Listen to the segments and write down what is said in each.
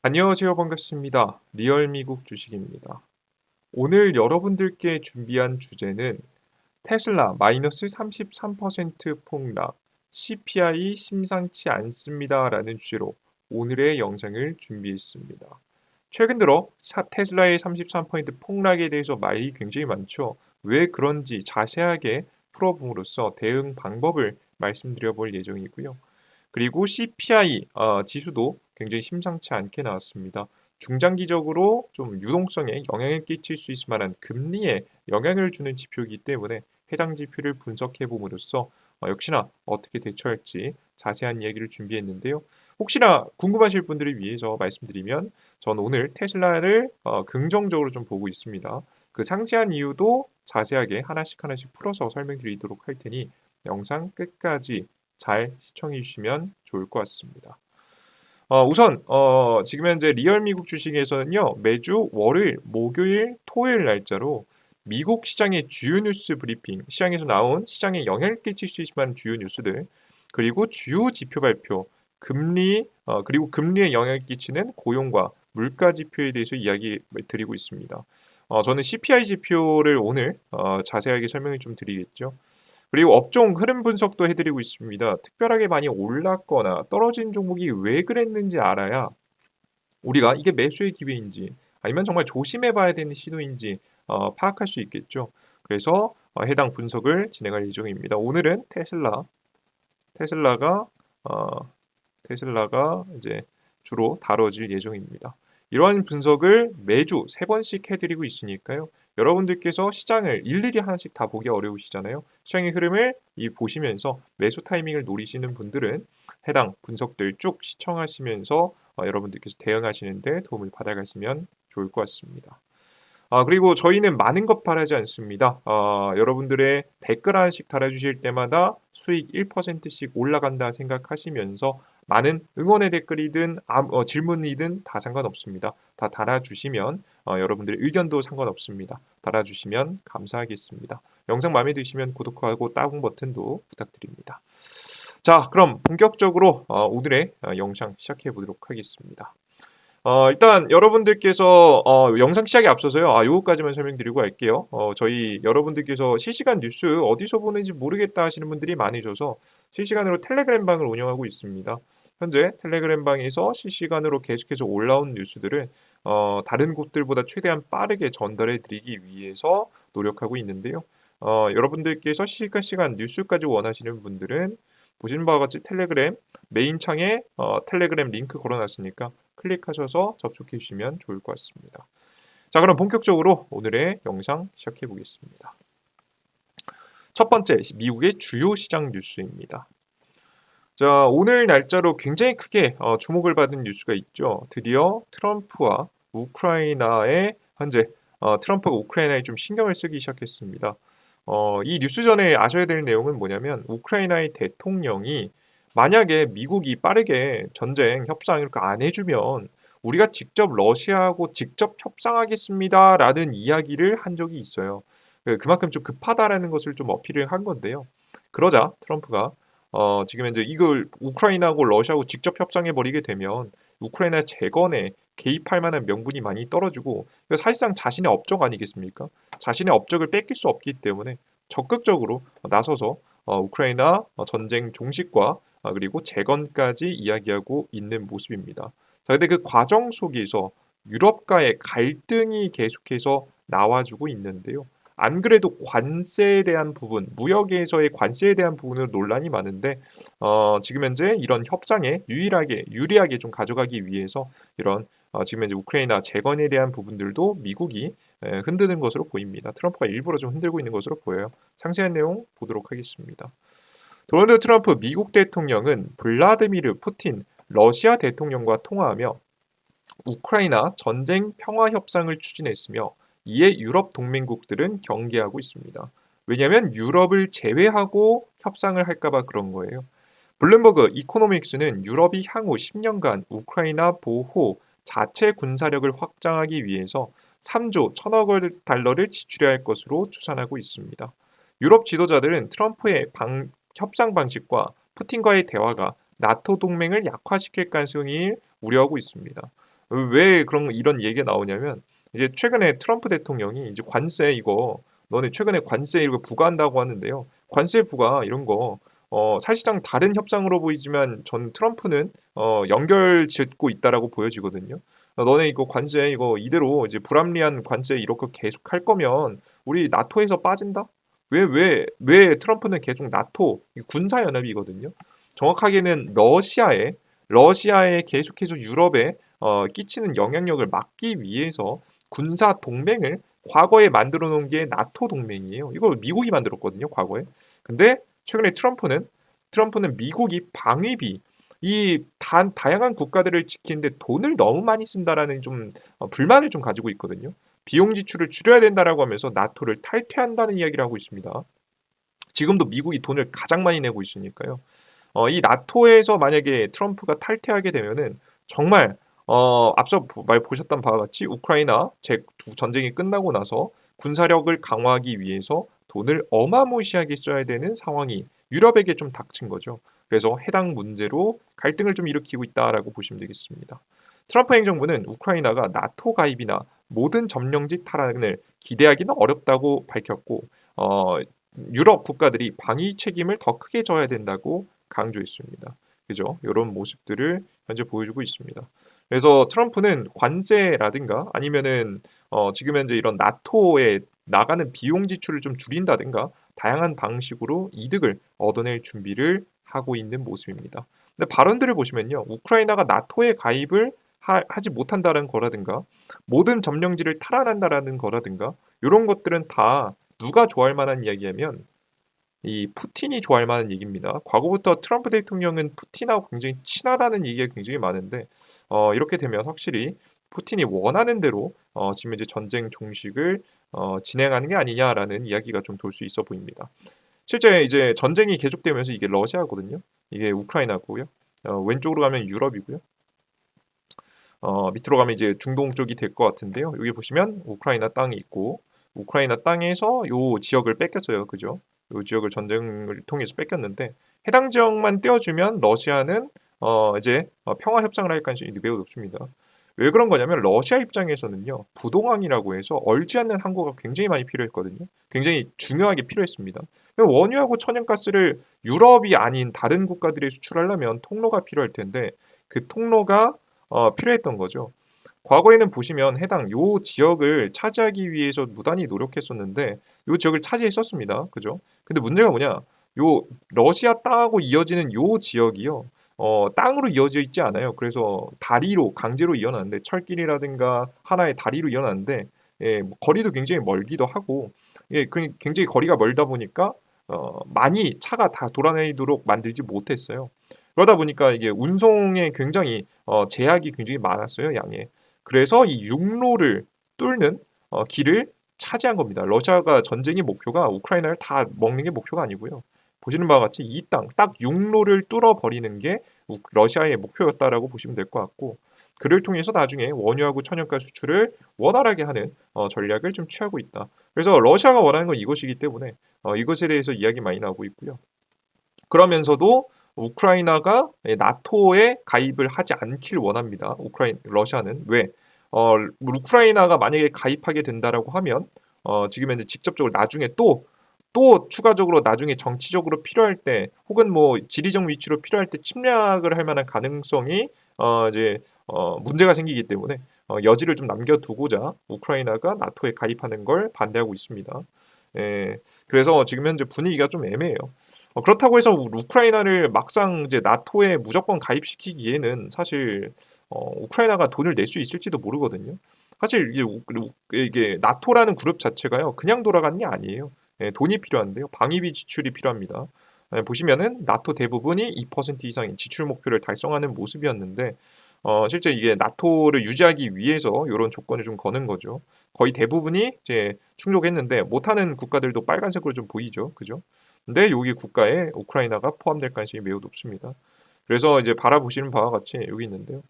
안녕하세요. 반갑습니다. 리얼 미국 주식입니다. 오늘 여러분들께 준비한 주제는 테슬라 마이너스 33% 폭락, CPI 심상치 않습니다라는 주제로 오늘의 영상을 준비했습니다. 최근 들어 테슬라의 33% 폭락에 대해서 말이 굉장히 많죠. 왜 그런지 자세하게 풀어봄으로써 대응 방법을 말씀드려 볼 예정이고요. 그리고 CPI 지수도 굉장히 심상치 않게 나왔습니다. 중장기적으로 좀 유동성에 영향을 끼칠 수 있을 만한 금리에 영향을 주는 지표이기 때문에 해당 지표를 분석해 봄으로써 역시나 어떻게 대처할지 자세한 이야기를 준비했는데요. 혹시나 궁금하실 분들을 위해서 말씀드리면 전 오늘 테슬라를 긍정적으로 좀 보고 있습니다. 그 상세한 이유도 자세하게 하나씩 풀어서 설명드리도록 할 테니 영상 끝까지 잘 시청해 주시면 좋을 것 같습니다. 우선 지금 현재 리얼 미국 주식에서는요. 매주 월요일, 목요일, 토요일 날짜로 미국 시장의 주요 뉴스 브리핑, 시장에서 나온 시장에 영향을 끼칠 수 있을 만한 주요 뉴스들, 그리고 주요 지표 발표, 금리, 그리고 금리에 영향을 끼치는 고용과 물가 지표에 대해서 이야기 드리고 있습니다. 저는 CPI 지표를 오늘 자세하게 설명을 좀 드리겠죠. 그리고 업종 흐름 분석도 해드리고 있습니다. 특별하게 많이 올랐거나 떨어진 종목이 왜 그랬는지 알아야 우리가 이게 매수의 기회인지 아니면 정말 조심해 봐야 되는 시도인지 파악할 수 있겠죠. 그래서 해당 분석을 진행할 예정입니다. 오늘은 테슬라가 어, 테슬라가 이제 주로 다뤄질 예정입니다. 이러한 분석을 매주 3번씩 해드리고 있으니까요. 여러분들께서 시장을 일일이 하나씩 다 보기 어려우시잖아요. 시장의 흐름을 보시면서 매수 타이밍을 노리시는 분들은 해당 분석들 쭉 시청하시면서 여러분들께서 대응하시는데 도움을 받아가시면 좋을 것 같습니다. 그리고 저희는 많은 것 바라지 않습니다. 여러분들의 댓글 하나씩 달아주실 때마다 수익 1%씩 올라간다 생각하시면서 많은 응원의 댓글이든 질문이든 다 상관없습니다. 다 달아주시면 여러분들의 의견도 상관없습니다. 달아주시면 감사하겠습니다. 영상 마음에 드시면 구독하고 따봉 버튼도 부탁드립니다. 자, 그럼 본격적으로 오늘의 영상 시작해 보도록 하겠습니다. 일단 여러분들께서 영상 시작에 앞서서요. 요거까지만 설명드리고 할게요. 저희 여러분들께서 실시간 뉴스 어디서 보는지 모르겠다 하시는 분들이 많으셔서 실시간으로 텔레그램 방을 운영하고 있습니다. 현재 텔레그램 방에서 실시간으로 계속해서 올라온 뉴스들을 다른 곳들보다 최대한 빠르게 전달해 드리기 위해서 노력하고 있는데요. 여러분들께서 실시간 뉴스까지 원하시는 분들은 보시는 바와 같이 텔레그램 메인 창에 텔레그램 링크 걸어놨으니까 클릭하셔서 접속해 주시면 좋을 것 같습니다. 자, 그럼 본격적으로 오늘의 영상 시작해 보겠습니다. 첫 번째, 미국의 주요 시장 뉴스입니다. 자, 오늘 날짜로 굉장히 크게 주목을 받은 뉴스가 있죠. 드디어 트럼프와 우크라이나의 현재 트럼프가 우크라이나에 좀 신경을 쓰기 시작했습니다. 이 뉴스 전에 아셔야 될 내용은 뭐냐면 우크라이나의 대통령이 만약에 미국이 빠르게 전쟁 협상 이렇게 안 해주면 우리가 직접 러시아하고 직접 협상하겠습니다라는 이야기를 한 적이 있어요. 그만큼 좀 급하다라는 것을 좀 어필을 한 건데요. 그러자 트럼프가 지금 현재 이걸 우크라이나하고 러시아하고 직접 협상해 버리게 되면 우크라이나 재건에 개입할 만한 명분이 많이 떨어지고 사실상 자신의 업적 아니겠습니까? 자신의 업적을 뺏길 수 없기 때문에 적극적으로 나서서 우크라이나 전쟁 종식과 그리고 재건까지 이야기하고 있는 모습입니다. 자, 근데 그 과정 속에서 유럽과의 갈등이 계속해서 나와주고 있는데요. 안 그래도 관세에 대한 부분, 무역에서의 관세에 대한 부분으로 논란이 많은데 지금 현재 이런 협상에 유리하게 좀 가져가기 위해서 이런 지금 현재 우크라이나 재건에 대한 부분들도 미국이 흔드는 것으로 보입니다. 트럼프가 일부러 좀 흔들고 있는 것으로 보여요. 상세한 내용 보도록 하겠습니다. 도널드 트럼프 미국 대통령은 블라디미르 푸틴 러시아 대통령과 통화하며 우크라이나 전쟁 평화 협상을 추진했으며 이에 유럽 동맹국들은 경계하고 있습니다. 왜냐하면 유럽을 제외하고 협상을 할까봐 그런 거예요. 블룸버그 이코노믹스는 유럽이 향후 10년간 우크라이나 보호 자체 군사력을 확장하기 위해서 3조 1천억 달러를 지출해야 할 것으로 추산하고 있습니다. 유럽 지도자들은 트럼프의 협상 방식과 푸틴과의 대화가 나토 동맹을 약화시킬 가능성을 우려하고 있습니다. 왜 그런 이런 얘기가 나오냐면 이제 최근에 트럼프 대통령이 이제 관세 이거 너네 최근에 관세 이거 부과한다고 하는데요. 관세 부과 이런 거 사실상 다른 협상으로 보이지만 전 트럼프는 연결 짓고 있다라고 보여지거든요. 너네 이거 관세 이거 이대로 이제 불합리한 관세 이렇게 계속 할 거면 우리 나토에서 빠진다? 왜 트럼프는 계속 나토 군사 연합이거든요. 정확하게는 러시아에 계속해서 유럽에 끼치는 영향력을 막기 위해서 군사 동맹을 과거에 만들어 놓은 게 나토 동맹이에요. 이거 미국이 만들었거든요, 과거에. 근데 최근에 트럼프는 미국이 방위비 다양한 국가들을 지키는데 돈을 너무 많이 쓴다라는 좀 불만을 좀 가지고 있거든요. 비용 지출을 줄여야 된다라고 하면서 나토를 탈퇴한다는 이야기를 하고 있습니다. 지금도 미국이 돈을 가장 많이 내고 있으니까요. 이 나토에서 만약에 트럼프가 탈퇴하게 되면은 정말 앞서 말 보셨던 바와 같이 우크라이나 전쟁이 끝나고 나서 군사력을 강화하기 위해서 돈을 어마무시하게 써야 되는 상황이 유럽에게 좀 닥친 거죠. 그래서 해당 문제로 갈등을 좀 일으키고 있다라고 보시면 되겠습니다. 트럼프 행정부는 우크라이나가 나토 가입이나 모든 점령지 탈환을 기대하기는 어렵다고 밝혔고 어, 유럽 국가들이 방위 책임을 더 크게 져야 된다고 강조했습니다. 그죠? 이런 모습들을 현재 보여주고 있습니다. 그래서 트럼프는 관세라든가 아니면은 지금 현재 이런 나토에 나가는 비용 지출을 좀 줄인다든가 다양한 방식으로 이득을 얻어낼 준비를 하고 있는 모습입니다. 근데 발언들을 보시면요. 우크라이나가 나토에 가입을 하지 못한다는 거라든가 모든 점령지를 탈환한다라는 거라든가 이런 것들은 다 누가 좋아할 만한 이야기냐면 이 푸틴이 좋아할 만한 얘기입니다. 과거부터 트럼프 대통령은 푸틴하고 굉장히 친하다는 얘기가 굉장히 많은데 이렇게 되면 확실히 푸틴이 원하는 대로 지금 이제 전쟁 종식을 진행하는 게 아니냐라는 이야기가 좀 돌 수 있어 보입니다. 실제 이제 전쟁이 계속되면서 이게 러시아거든요. 이게 우크라이나고요. 왼쪽으로 가면 유럽이고요. 밑으로 가면 이제 중동 쪽이 될 것 같은데요. 여기 보시면 우크라이나 땅이 있고 우크라이나 땅에서 요 지역을 뺏겼어요. 그죠? 요 지역을 전쟁을 통해서 뺏겼는데 해당 지역만 떼어주면 러시아는 이제 평화 협상을 할 가능성이 매우 높습니다. 왜 그런 거냐면 러시아 입장에서는요. 부동항이라고 해서 얼지 않는 항구가 굉장히 많이 필요했거든요. 굉장히 중요하게 필요했습니다. 원유하고 천연가스를 유럽이 아닌 다른 국가들에 수출하려면 통로가 필요할 텐데 그 통로가 필요했던 거죠. 과거에는 보시면 해당 요 지역을 차지하기 위해서 무단히 노력했었는데 요 지역을 차지했었습니다. 그죠? 근데 문제가 뭐냐? 요 러시아 땅하고 이어지는 요 지역이요. 땅으로 이어져 있지 않아요. 그래서 다리로 강제로 이어놨는데 철길이라든가 하나의 다리로 이어놨는데 뭐 거리도 굉장히 멀기도 하고 굉장히 거리가 멀다 보니까 많이 차가 다 돌아다니도록 만들지 못했어요. 그러다 보니까 이게 운송에 굉장히 제약이 굉장히 많았어요, 양에. 그래서 이 육로를 뚫는 길을 차지한 겁니다. 러시아가 전쟁의 목표가 우크라이나를 다 먹는 게 목표가 아니고요. 보시는 바와 같이 이 땅, 딱 육로를 뚫어 버리는 게 러시아의 목표였다라고 보시면 될 것 같고, 그를 통해서 나중에 원유하고 천연가 수출을 원활하게 하는 전략을 좀 취하고 있다. 그래서 러시아가 원하는 건 이것이기 때문에 이것에 대해서 이야기 많이 나오고 있고요. 그러면서도 우크라이나가 나토에 가입을 하지 않길 원합니다. 러시아는 왜? 우크라이나가 만약에 가입하게 된다라고 하면 지금 현재 직접적으로 나중에 또 추가적으로 나중에 정치적으로 필요할 때 혹은 뭐 지리적 위치로 필요할 때 침략을 할 만한 가능성이 이제 문제가 생기기 때문에 여지를 좀 남겨두고자 우크라이나가 나토에 가입하는 걸 반대하고 있습니다. 예, 그래서 지금 현재 분위기가 좀 애매해요. 그렇다고 해서 우크라이나를 막상 이제 나토에 무조건 가입시키기에는 사실 우크라이나가 돈을 낼 수 있을지도 모르거든요. 사실 이게 나토라는 그룹 자체가요 그냥 돌아가는 게 아니에요. 돈이 필요한데요 방위비 지출이 필요합니다. 보시면은 나토 대부분이 2% 이상의 지출 목표를 달성하는 모습이었는데 실제 이게 나토를 유지하기 위해서 이런 조건을 좀 거는 거죠. 거의 대부분이 이제 충족했는데 못하는 국가들도 빨간색으로 좀 보이죠, 그죠? 근데 여기 국가에 우크라이나가 포함될 가능성이 매우 높습니다. 그래서 이제 바라보시는 바와 같이 여기 있는데요.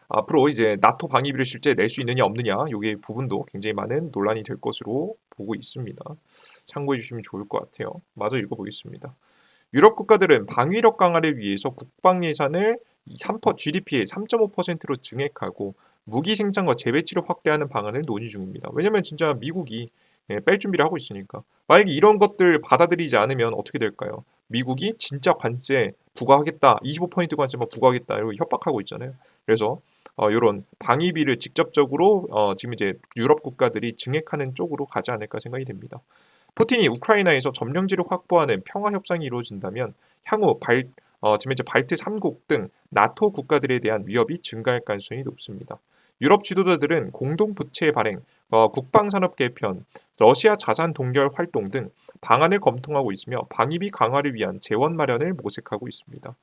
앞으로 이제 나토 방위비를 실제 낼 수 있느냐 없느냐 요게 부분도 굉장히 많은 논란이 될 것으로 보고 있습니다. 참고해 주시면 좋을 것 같아요. 마저 읽어보겠습니다. 유럽 국가들은 방위력 강화를 위해서 국방 예산을 GDP의 3.5%로 증액하고 무기 생산과 재배 치료 확대하는 방안을 논의 중입니다. 왜냐면 진짜 미국이 뺄 준비를 하고 있으니까. 만약에 이런 것들 받아들이지 않으면 어떻게 될까요? 미국이 진짜 관세 부과하겠다, 25% 관세만 부과하겠다 이러고 협박하고 있잖아요. 그래서 이런 방위비를 직접적으로 지금 이제 유럽 국가들이 증액하는 쪽으로 가지 않을까 생각이 됩니다. 푸틴이 우크라이나에서 점령지를 확보하는 평화 협상이 이루어진다면 향후 지금 이제 발트 3국 등 나토 국가들에 대한 위협이 증가할 가능성이 높습니다. 유럽 지도자들은 공동 부채 발행, 국방산업 개편, 러시아 자산 동결 활동 등 방안을 검토하고 있으며 방위비 강화를 위한 재원 마련을 모색하고 있습니다.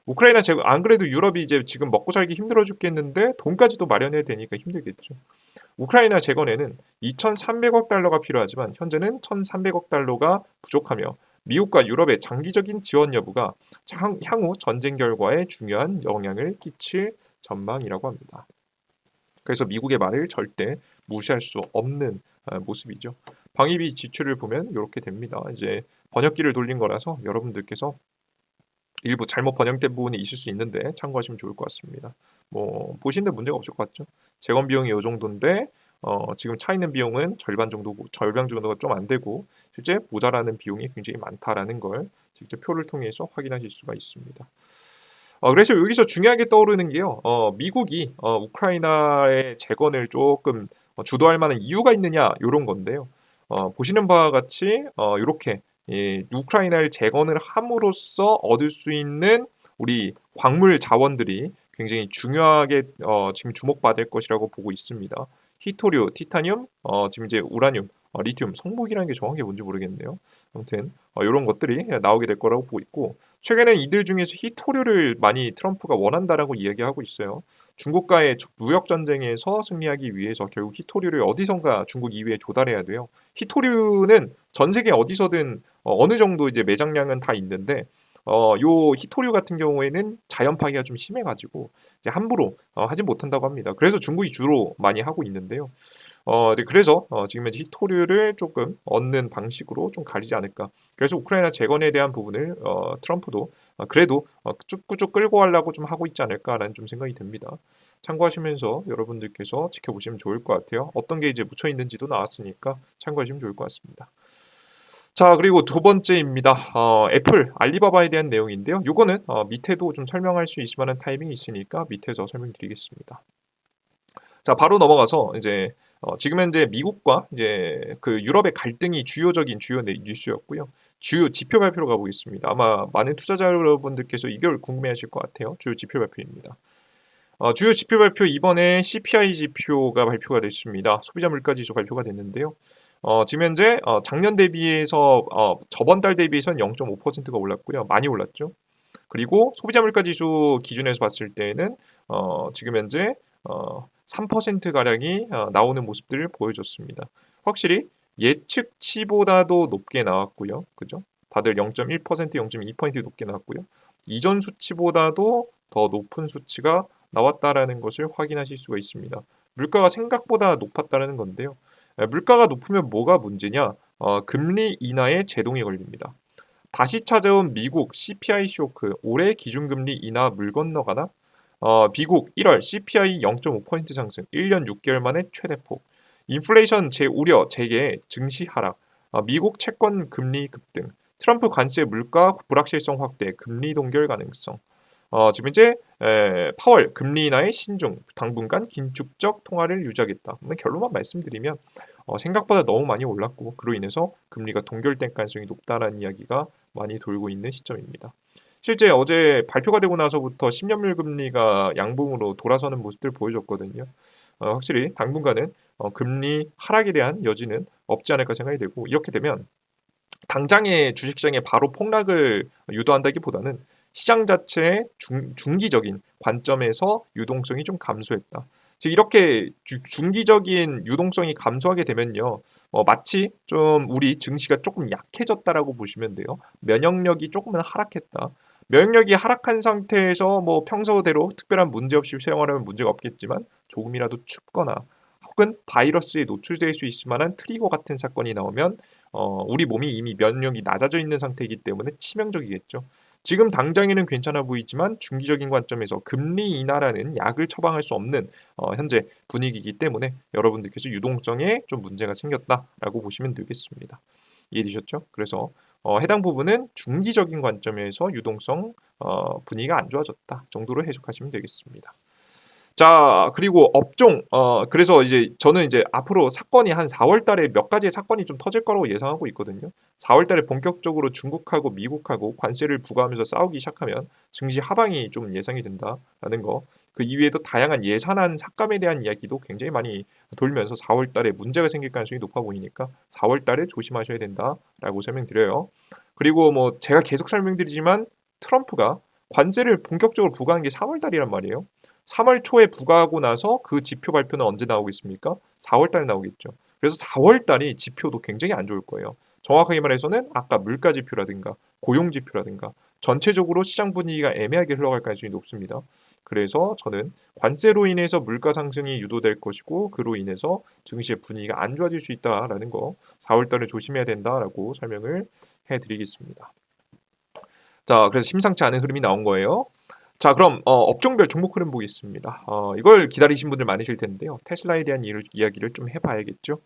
우크라이나 안 그래도 유럽이 이제 지금 먹고 살기 힘들어 죽겠는데 돈까지도 마련해야 되니까 힘들겠죠. 우크라이나 재건에는 2,300억 달러가 필요하지만 현재는 1,300억 달러가 부족하며 미국과 유럽의 장기적인 지원 여부가 향후 전쟁 결과에 중요한 영향을 끼칠 전망이라고 합니다. 그래서 미국의 말을 절대 무시할 수 없는 모습이죠. 방위비 지출을 보면 이렇게 됩니다. 이제 번역기를 돌린 거라서 여러분들께서 일부 잘못 번역된 부분이 있을 수 있는데 참고하시면 좋을 것 같습니다. 뭐 보시는데 문제가 없을 것 같죠? 재건 비용이 이 정도인데 지금 차 있는 비용은 절반 정도가 좀 안 되고 실제 모자라는 비용이 굉장히 많다라는 걸 직접 표를 통해서 확인하실 수가 있습니다. 그래서 여기서 중요하게 떠오르는 게요. 미국이 우크라이나의 재건을 조금 주도할 만한 이유가 있느냐 이런 건데요. 보시는 바와 같이 이렇게 우크라이나를 재건을 함으로써 얻을 수 있는 우리 광물 자원들이 굉장히 중요하게 지금 주목받을 것이라고 보고 있습니다. 히토류, 티타늄, 지금 이제 우라늄, 리튬, 성목이라는 게 정확히 뭔지 모르겠네요. 아무튼 이런 것들이 나오게 될 거라고 보고 있고 최근에 이들 중에서 히토류를 많이 트럼프가 원한다라고 이야기하고 있어요. 중국과의 무역 전쟁에서 승리하기 위해서 결국 히토류를 어디선가 중국 이외에 조달해야 돼요. 히토류는 전 세계 어디서든 어느 정도 이제 매장량은 다 있는데 요 히토류 같은 경우에는 자연 파괴가 좀 심해가지고 이제 함부로 하지 못한다고 합니다. 그래서 중국이 주로 많이 하고 있는데요. 네, 그래서 지금 현재 히토류를 조금 얻는 방식으로 좀 가리지 않을까. 그래서 우크라이나 재건에 대한 부분을 트럼프도 그래도 꾸쭉 끌고 가려고 좀 하고 있지 않을까라는 좀 생각이 듭니다. 참고하시면서 여러분들께서 지켜보시면 좋을 것 같아요. 어떤 게 이제 묻혀 있는지도 나왔으니까 참고하시면 좋을 것 같습니다. 자, 그리고 두 번째입니다. 애플, 알리바바에 대한 내용인데요. 요거는 밑에도 좀 설명할 수 있을 만한 타이밍이 있으니까 밑에서 설명드리겠습니다. 자, 바로 넘어가서 이제 지금 현재 미국과 이제 그 유럽의 갈등이 주요 뉴스였고요. 주요 지표 발표로 가보겠습니다. 아마 많은 투자자 여러분들께서 이걸 궁금해하실 것 같아요. 주요 지표 발표입니다. 주요 지표 발표 이번에 CPI 지표가 발표가 됐습니다. 소비자 물가지수 발표가 됐는데요. 지금 현재 작년 대비해서 저번 달 대비해서는 0.5%가 올랐고요. 많이 올랐죠. 그리고 소비자 물가지수 기준에서 봤을 때는 지금 현재 3% 가량이 나오는 모습들을 보여줬습니다. 확실히 예측치보다도 높게 나왔고요. 그죠? 다들 0.1%, 0.2% 높게 나왔고요. 이전 수치보다도 더 높은 수치가 나왔다라는 것을 확인하실 수가 있습니다. 물가가 생각보다 높았다는 건데요. 물가가 높으면 뭐가 문제냐? 금리 인하에 제동이 걸립니다. 다시 찾아온 미국 CPI 쇼크, 올해 기준금리 인하 물 건너가나? 미국 1월 CPI 0.5% 상승, 1년 6개월 만에 최대폭. 인플레이션 우려 재개, 증시 하락. 미국 채권 금리 급등. 트럼프 관세 물가 불확실성 확대, 금리 동결 가능성. 지금 이제 파월 금리 인하의 신중, 당분간 긴축적 통화를 유지하겠다. 결론만 말씀드리면 생각보다 너무 많이 올랐고 그로 인해서 금리가 동결될 가능성이 높다라는 이야기가 많이 돌고 있는 시점입니다. 실제 어제 발표가 되고 나서부터 10년물 금리가 양봉으로 돌아서는 모습들 보여줬거든요. 확실히 당분간은 금리 하락에 대한 여지는 없지 않을까 생각이 되고 이렇게 되면 당장의 주식시장에 바로 폭락을 유도한다기보다는 시장 자체의 중기적인 관점에서 유동성이 좀 감소했다. 즉 이렇게 중기적인 유동성이 감소하게 되면요, 마치 좀 우리 증시가 조금 약해졌다라고 보시면 돼요. 면역력이 조금은 하락했다. 면역력이 하락한 상태에서 뭐 평소대로 특별한 문제 없이 생활하면 문제가 없겠지만 조금이라도 춥거나 혹은 바이러스에 노출될 수 있을 만한 트리거 같은 사건이 나오면 우리 몸이 이미 면역력이 낮아져 있는 상태이기 때문에 치명적이겠죠. 지금 당장에는 괜찮아 보이지만 중기적인 관점에서 금리 인하라는 약을 처방할 수 없는 현재 분위기이기 때문에 여러분들께서 유동성에 좀 문제가 생겼다라고 보시면 되겠습니다. 이해되셨죠? 그래서 해당 부분은 중기적인 관점에서 유동성 분위기가 안 좋아졌다 정도로 해석하시면 되겠습니다. 자, 그리고 업종, 그래서 이제 저는 이제 앞으로 사건이 한 4월 달에 몇 가지의 사건이 좀 터질 거라고 예상하고 있거든요. 4월 달에 본격적으로 중국하고 미국하고 관세를 부과하면서 싸우기 시작하면 증시 하방이 좀 예상이 된다라는 거. 그 이외에도 다양한 예산안 삭감에 대한 이야기도 굉장히 많이 돌면서 4월 달에 문제가 생길 가능성이 높아 보이니까 4월 달에 조심하셔야 된다라고 설명드려요. 그리고 뭐 제가 계속 설명드리지만 트럼프가 관세를 본격적으로 부과한 게 3월 달이란 말이에요. 3월 초에 부과하고 나서 그 지표 발표는 언제 나오겠습니까? 4월 달에 나오겠죠. 그래서 4월 달이 지표도 굉장히 안 좋을 거예요. 정확하게 말해서는 아까 물가 지표라든가 고용 지표라든가 전체적으로 시장 분위기가 애매하게 흘러갈 가능성이 높습니다. 그래서 저는 관세로 인해서 물가 상승이 유도될 것이고 그로 인해서 증시의 분위기가 안 좋아질 수 있다라는 거 4월 달에 조심해야 된다라고 설명을 해드리겠습니다. 자, 그래서 심상치 않은 흐름이 나온 거예요. 자, 그럼 업종별 종목 흐름 보겠습니다. 이걸 기다리신 분들 많으실 텐데요. 테슬라에 대한 이야기를 좀 해봐야겠죠.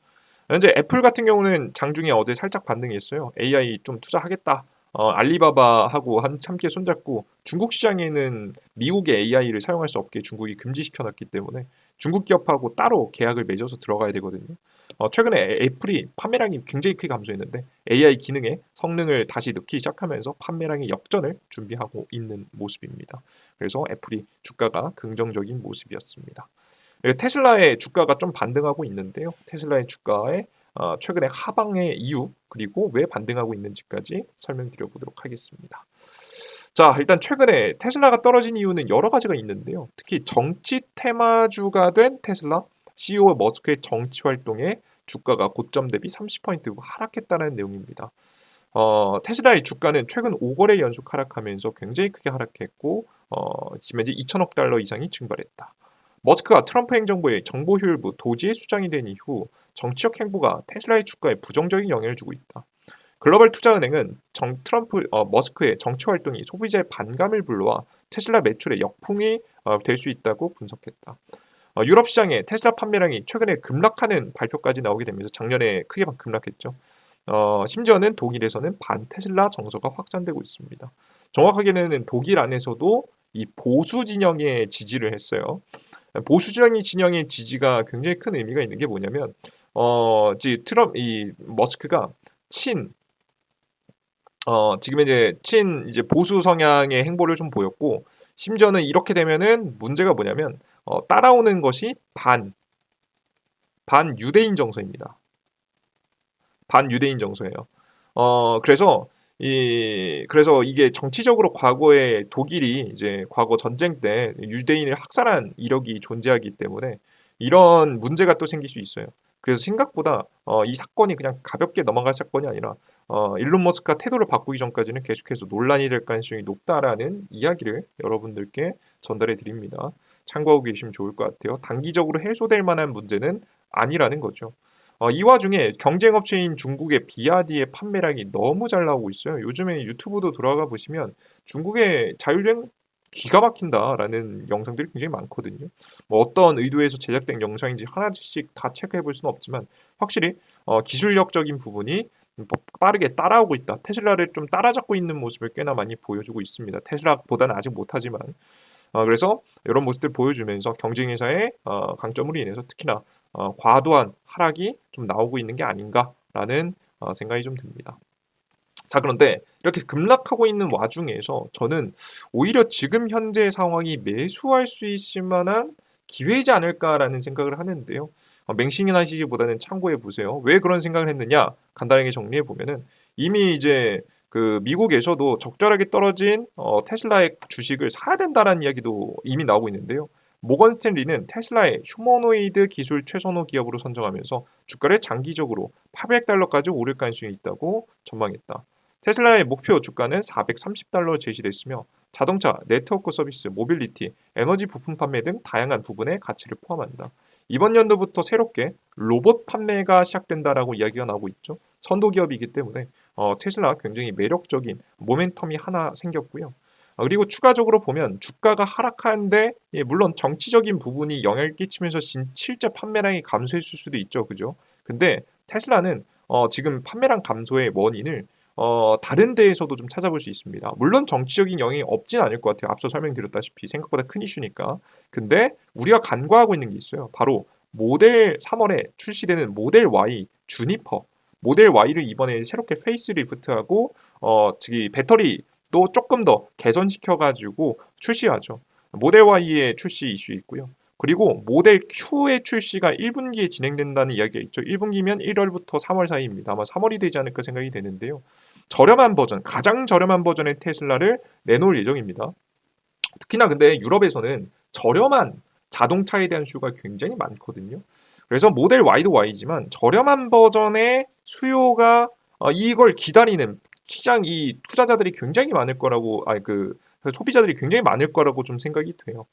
현재 애플 같은 경우는 장중에 어제 살짝 반등했어요. AI 좀 투자하겠다. 알리바바하고 함께 손잡고 중국 시장에는 미국의 AI를 사용할 수 없게 중국이 금지시켜놨기 때문에 중국 기업하고 따로 계약을 맺어서 들어가야 되거든요. 최근에 애플이 판매량이 굉장히 크게 감소했는데 AI 기능에 성능을 다시 넣기 시작하면서 판매량의 역전을 준비하고 있는 모습입니다. 그래서 애플이 주가가 긍정적인 모습이었습니다. 테슬라의 주가가 좀 반등하고 있는데요. 테슬라의 주가의 최근에 하방의 이유 그리고 왜 반등하고 있는지까지 설명드려 보도록 하겠습니다. 자, 일단 최근에 테슬라가 떨어진 이유는 여러 가지가 있는데요. 특히 정치 테마주가 된 테슬라 CEO 머스크의 정치 활동에 주가가 고점 대비 30% 하락했다는 내용입니다. 테슬라의 주가는 최근 5거래 연속 하락하면서 굉장히 크게 하락했고 지금 현재 2천억 달러 이상이 증발했다. 머스크가 트럼프 행정부의 정보 효율부 도지의 수장이 된 이후 정치적 행보가 테슬라의 주가에 부정적인 영향을 주고 있다. 글로벌 투자은행은 머스크의 정치 활동이 소비자의 반감을 불러와 테슬라 매출에 역풍이 될 수 있다고 분석했다. 유럽 시장의 테슬라 판매량이 최근에 급락하는 발표까지 나오게 되면서 작년에 크게 급락했죠. 심지어는 독일에서는 반테슬라 정서가 확산되고 있습니다. 정확하게는 독일 안에서도 이 보수 진영에 지지를 했어요. 보수 진영의 지지가 굉장히 큰 의미가 있는 게 뭐냐면 이 머스크가 친 지금 이제 보수 성향의 행보를 좀 보였고 심지어는 이렇게 되면은 문제가 뭐냐면 따라오는 것이 반유대인 정서입니다. 반유대인 정서예요. 그래서 이게 정치적으로 과거에 독일이 이제 과거 전쟁 때 유대인을 학살한 이력이 존재하기 때문에 이런 문제가 또 생길 수 있어요. 그래서 생각보다 이 사건이 그냥 가볍게 넘어갈 사건이 아니라 일론 머스크가 태도를 바꾸기 전까지는 계속해서 논란이 될 가능성이 높다라는 이야기를 여러분들께 전달해 드립니다. 참고하고 계시면 좋을 것 같아요. 단기적으로 해소될 만한 문제는 아니라는 거죠. 이 와중에 경쟁업체인 중국의 비아디의 판매량이 너무 잘 나오고 있어요. 요즘에 유튜브도 들어가 보시면 중국의 자율주행 기가 막힌다라는 영상들이 굉장히 많거든요. 뭐 어떤 의도에서 제작된 영상인지 하나씩 다 체크해 볼 수는 없지만 확실히 기술력적인 부분이 빠르게 따라오고 있다. 테슬라를 좀 따라잡고 있는 모습을 꽤나 많이 보여주고 있습니다. 테슬라보다는 아직 못하지만 그래서 이런 모습들 보여주면서 경쟁 회사의 강점으로 인해서 특히나 과도한 하락이 좀 나오고 있는 게 아닌가라는 생각이 좀 듭니다. 자, 그런데 이렇게 급락하고 있는 와중에서 저는 오히려 지금 현재 상황이 매수할 수 있을 만한 기회이지 않을까라는 생각을 하는데요. 맹신하시기보다는 참고해 보세요. 왜 그런 생각을 했느냐? 간단하게 정리해 보면은 이미 이제 그 미국에서도 적절하게 떨어진 테슬라의 주식을 사야 된다라는 이야기도 이미 나오고 있는데요. 모건 스탠리는 테슬라의 휴머노이드 기술 최선호 기업으로 선정하면서 주가를 장기적으로 800달러까지 오를 가능성이 있다고 전망했다. 테슬라의 목표 주가는 430달러 제시됐으며 자동차, 네트워크 서비스, 모빌리티, 에너지 부품 판매 등 다양한 부분의 가치를 포함한다. 이번 연도부터 새롭게 로봇 판매가 시작된다라고 이야기가 나오고 있죠. 선도 기업이기 때문에 테슬라 굉장히 매력적인 모멘텀이 하나 생겼고요. 그리고 추가적으로 보면 주가가 하락하는데 예, 물론 정치적인 부분이 영향을 끼치면서 실제 판매량이 감소했을 수도 있죠, 그죠? 근데 테슬라는 지금 판매량 감소의 원인을 다른 데에서도 좀 찾아볼 수 있습니다. 물론 정치적인 영향이 없진 않을 것 같아요. 앞서 설명드렸다시피 생각보다 큰 이슈니까. 근데 우리가 간과하고 있는 게 있어요. 바로 모델 3월에 출시되는 모델 Y 주니퍼. 모델 Y를 이번에 새롭게 페이스리프트하고 저기 배터리도 조금 더 개선시켜가지고 출시하죠. 모델 Y의 출시 이슈 있고요. 그리고 모델 Q의 출시가 1분기에 진행된다는 이야기가 있죠. 1분기면 1월부터 3월 사이입니다. 아마 3월이 되지 않을까 생각이 되는데요. 저렴한 버전, 가장 저렴한 버전의 테슬라를 내놓을 예정입니다. 특히나 근데 유럽에서는 저렴한 자동차에 대한 수요가 굉장히 많거든요. 그래서 모델 Y도 Y지만 저렴한 버전의 수요가 이걸 기다리는 시장 이 투자자들이 굉장히 많을 거라고 소비자들이 굉장히 많을 거라고 좀 생각이 돼요.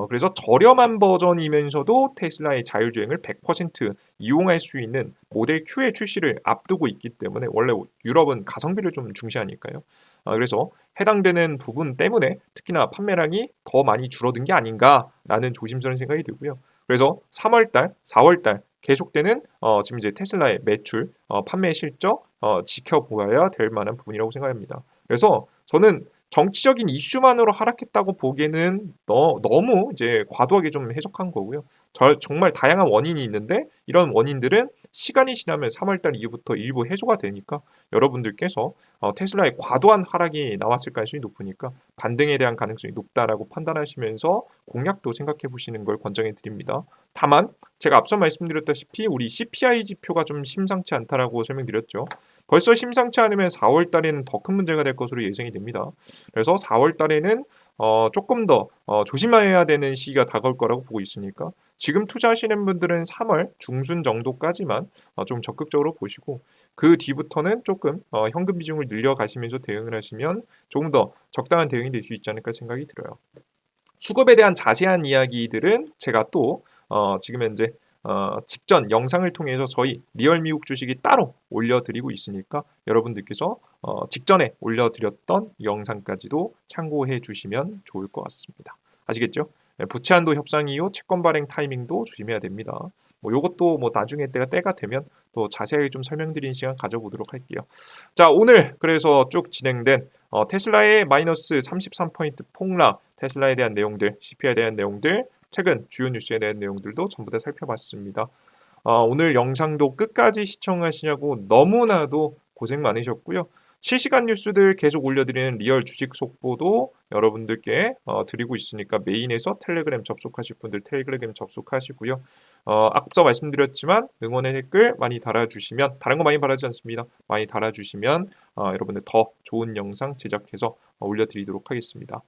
그래서 저렴한 버전이면서도 테슬라의 자율주행을 100% 이용할 수 있는 모델 Q의 출시를 앞두고 있기 때문에 원래 유럽은 가성비를 좀 중시하니까요. 그래서 해당되는 부분 때문에 특히나 판매량이 더 많이 줄어든 게 아닌가라는 조심스러운 생각이 들고요. 그래서 3월달, 4월달 계속되는 지금 이제 테슬라의 매출, 판매 실적 지켜보아야 될 만한 부분이라고 생각합니다. 그래서 저는 정치적인 이슈만으로 하락했다고 보기에는 너무 이제 과도하게 좀 해석한 거고요. 정말 다양한 원인이 있는데 이런 원인들은 시간이 지나면 3월달 이후부터 일부 해소가 되니까 여러분들께서 테슬라의 과도한 하락이 나왔을 가능성이 높으니까 반등에 대한 가능성이 높다라고 판단하시면서 공략도 생각해 보시는 걸 권장해 드립니다. 다만 제가 앞서 말씀드렸다시피 우리 CPI 지표가 좀 심상치 않다라고 설명드렸죠. 벌써 심상치 않으면 4월 달에는 더 큰 문제가 될 것으로 예상이 됩니다. 그래서 4월 달에는 조금 더 조심해야 되는 시기가 다가올 거라고 보고 있으니까 지금 투자하시는 분들은 3월 중순 정도까지만 좀 적극적으로 보시고 그 뒤부터는 조금 현금 비중을 늘려가시면서 대응을 하시면 조금 더 적당한 대응이 될 수 있지 않을까 생각이 들어요. 수급에 대한 자세한 이야기들은 제가 또 지금 현재 직전 영상을 통해서 저희 리얼 미국 주식이 따로 올려드리고 있으니까 여러분들께서 직전에 올려드렸던 영상까지도 참고해 주시면 좋을 것 같습니다. 아시겠죠? 네, 부채 한도 협상 이후 채권 발행 타이밍도 조심해야 됩니다. 뭐 요것도 뭐 나중에 때가 되면 또 자세하게 좀 설명드리는 시간 가져보도록 할게요. 자, 오늘 그래서 쭉 진행된 테슬라의 마이너스 33포인트 폭락, 테슬라에 대한 내용들, CPI에 대한 내용들, 최근 주요 뉴스에 대한 내용들도 전부 다 살펴봤습니다. 오늘 영상도 끝까지 시청하시냐고 너무나도 고생 많으셨고요. 실시간 뉴스들 계속 올려드리는 리얼 주식 속보도 여러분들께 드리고 있으니까 메인에서 텔레그램 접속하실 분들 텔레그램 접속하시고요. 앞서 말씀드렸지만 응원의 댓글 많이 달아주시면 다른 거 많이 바라지 않습니다. 많이 달아주시면 여러분들 더 좋은 영상 제작해서 올려드리도록 하겠습니다.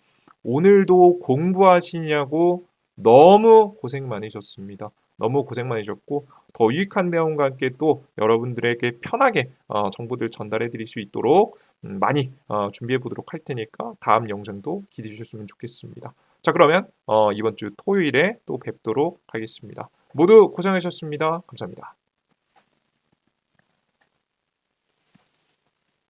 오늘도 공부하시냐고 너무 고생 많으셨습니다. 너무 고생 많으셨고 더 유익한 내용과 함께 또 여러분들에게 편하게 정보들 전달해 드릴 수 있도록 많이 준비해 보도록 할 테니까 다음 영상도 기대해 주셨으면 좋겠습니다. 자, 그러면 이번 주 토요일에 또 뵙도록 하겠습니다. 모두 고생하셨습니다. 감사합니다.